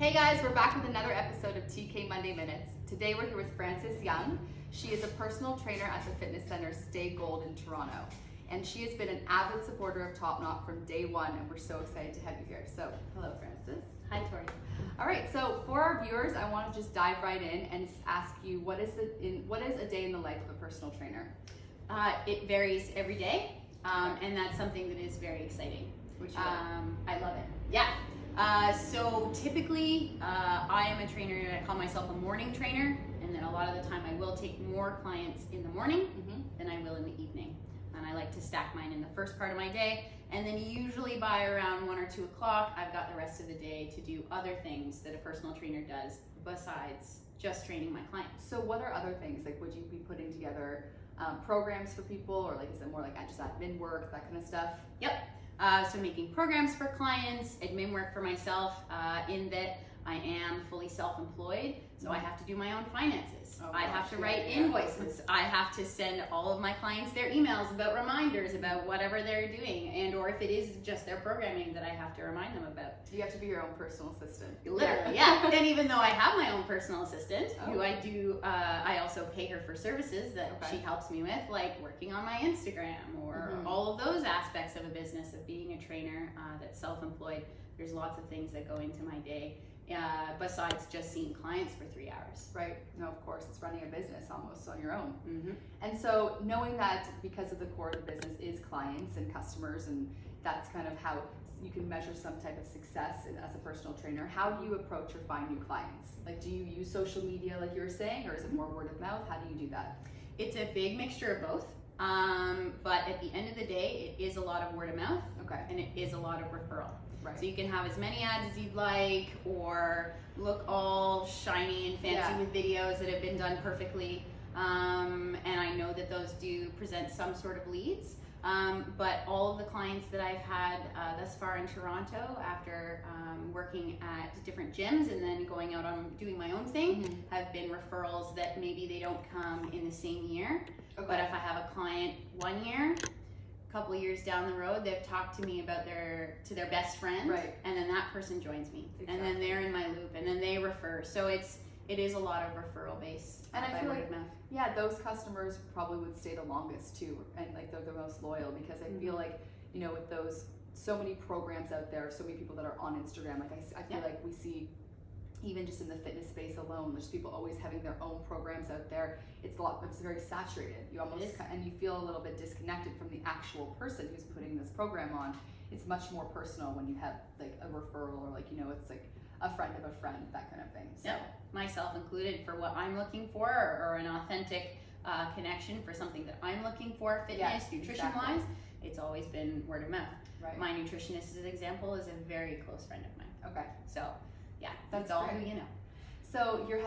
Hey guys, we're back with another episode of TK Monday Minutes. Today we're here with Frances Young. She is a personal trainer at the fitness center Stay Gold in Toronto. And she has been an avid supporter of Top Knot from day one, and we're so excited to have you here. So, hello Frances. Hi Tori. All right, so for our viewers, I want to just dive right in and ask you, what is a day in the life of a personal trainer? It varies every day, and that's something that is very exciting. Which I love it. Yeah. So typically, I am a trainer. I call myself a morning trainer, and then a lot of the time I will take more clients in the morning than I will in the evening. And I like to stack mine in the first part of my day, and then usually by around 1 or 2 o'clock, I've got the rest of the day to do other things that a personal trainer does besides just training my clients. So what are other things? Like, would you be putting together programs for people, or like is it more like just admin work, that kind of stuff? Yep. So making programs for clients, admin work for myself, in that I am fully self-employed, so I have to do my own finances. I have to write invoices. I have to send all of my clients their emails about reminders about whatever they're doing, and or if it is just their programming that I have to remind them about. You have to be your own personal assistant. Literally, yeah. And even though I have my own personal assistant, who I do, I also pay her for services that she helps me with, like working on my Instagram or all of those aspects of a business, of being a trainer that's self-employed. There's lots of things that go into my day. Besides just seeing clients for 3 hours. Right. No, of course, it's running a business almost on your own. And so knowing that because of the core of the business is clients and customers, and that's kind of how you can measure some type of success as a personal trainer, how do you approach or find new clients? Like, do you use social media like you were saying, or is it more word of mouth? How do you do that? It's a big mixture of both. But at the end of the day, it is a lot of word of mouth, and it is a lot of referral. Right. So you can have as many ads as you'd like, or look all shiny and fancy with videos that have been done perfectly. And I know that those do present some sort of leads. But all of the clients that I've had thus far in Toronto, after working at different gyms and then going out on doing my own thing, have been referrals that maybe they don't come in the same year. But if I have a client 1 year, couple years down the road, they've talked to me about their best friend, and then that person joins me, and then they're in my loop, and then they refer. So it is a lot of referral based. And I feel like those customers probably would stay the longest too, and like they're the most loyal, because I feel like, you know, with those so many programs out there, so many people that are on Instagram, like I feel like we see, even just in the fitness space alone, there's people always having their own programs out there. It's very saturated. You almost, and you feel a little bit disconnected from the actual person who's putting this program on. It's much more personal when you have like a referral, or like, you know, it's like a friend of a friend, that kind of thing. So. Myself included, for what I'm looking for, or an authentic connection for something that I'm looking for, fitness, nutrition wise, it's always been word of mouth. My nutritionist, as an example, is a very close friend of mine. So yeah, that's all who you know. So you're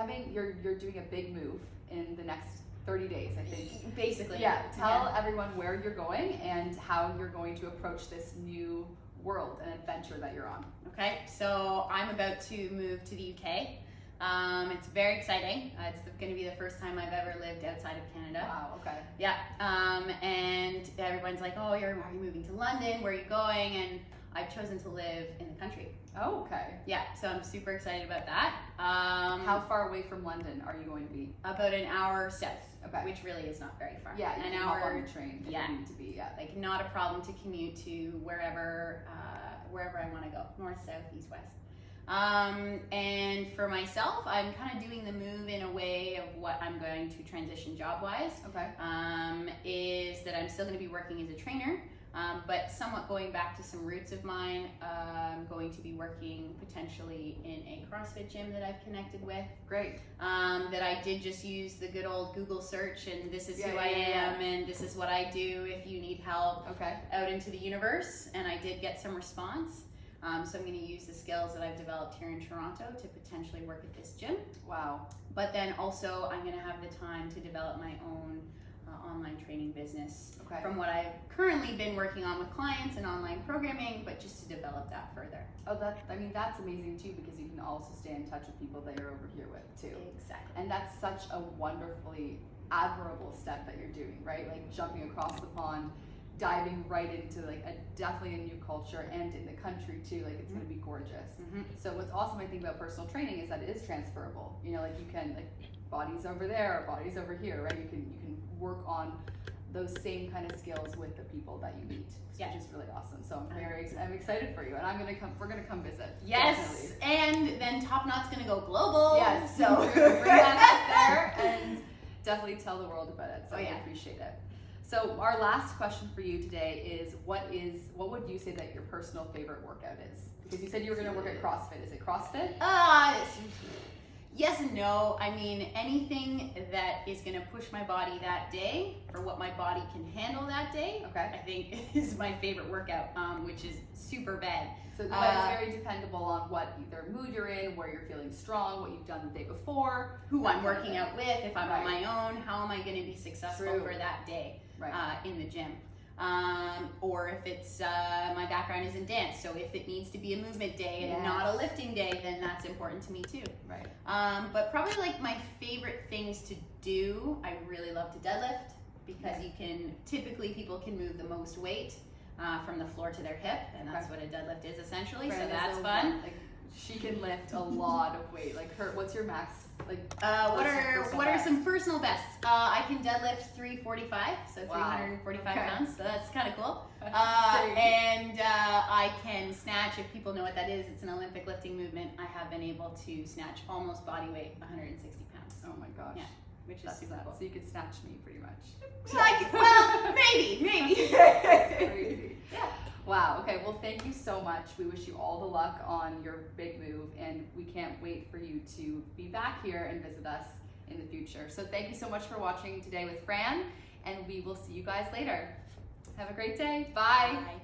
doing a big move in the next 30 days, I think. Basically. Yeah. Tell everyone where you're going and how you're going to approach this new world and adventure that you're on. Okay, so I'm about to move to the UK. It's very exciting. It's going to be the first time I've ever lived outside of Canada. Wow, okay. Yeah, and everyone's like, oh, are you moving to London? Where are you going? And I've chosen to live in the country. Oh, okay. Yeah, so I'm super excited about that. How far away from London are you going to be? About an hour south, which really is not very far. Yeah, an hour on the train. If you need to be. Like not a problem to commute to wherever I want to go, north, south, east, west. And for myself, I'm kind of doing the move in a way of what I'm going to transition job-wise. Is that I'm still going to be working as a trainer. But somewhat going back to some roots of mine, I'm going to be working potentially in a CrossFit gym that I've connected with. Great. That I did just use the good old Google search, and this is who I am, and this is what I do if you need help, out into the universe. And I did get some response. So I'm going to use the skills that I've developed here in Toronto to potentially work at this gym. Wow. But then also I'm going to have the time to develop my own online training business from what I've currently been working on with clients and online programming, but just to develop that further. Oh, that's amazing too, because you can also stay in touch with people that you're over here with too. Exactly. And that's such a wonderfully admirable step that you're doing, right? Like jumping across the pond diving right into like definitely a new culture, and in the country too. Like it's going to be gorgeous. So what's awesome I think about personal training is that it is transferable. You know, like you can like bodies over there, bodies over here, right? You can work on those same kind of skills with the people that you meet, which is really awesome. So I'm excited for you, and we're gonna come visit. Yes, definitely. And then Top Knot's gonna go global. Yes, so we're gonna bring that up there and definitely tell the world about it. So I appreciate it. So our last question for you today is what would you say that your personal favorite workout is? Because you said you were gonna work at CrossFit. Is it CrossFit? Yes and no. I mean, anything that is going to push my body that day for what my body can handle that day, I think is my favorite workout, which is super bad. So that is very dependable on what either mood you're in, where you're feeling strong, what you've done the day before, who I'm working out with, if I'm on my own, how am I going to be successful for that day in the gym. Or if it's my background is in dance, so if it needs to be a movement day and not a lifting day, then that's important to me too. But probably like my favorite things to do, I really love to deadlift, because people can move the most weight from the floor to their hip, and that's what a deadlift is essentially. So that's fun. Like she can lift a lot of weight. Like what's your max? Like what are some personal bests? I can deadlift 345, so 345 pounds. So that's kind of cool. And I can snatch. If people know what that is, it's an Olympic lifting movement. I have been able to snatch almost body weight, 160 pounds. Oh my gosh. Yeah, which is super cool. So you could snatch me pretty much. Well, maybe. Crazy. Yeah. Wow. Okay. Well, thank you so much. We wish you all the luck on your big move, and we can't wait for you to be back here and visit us in the future. So thank you so much for watching today with Fran, and we will see you guys later. Have a great day. Bye. Bye.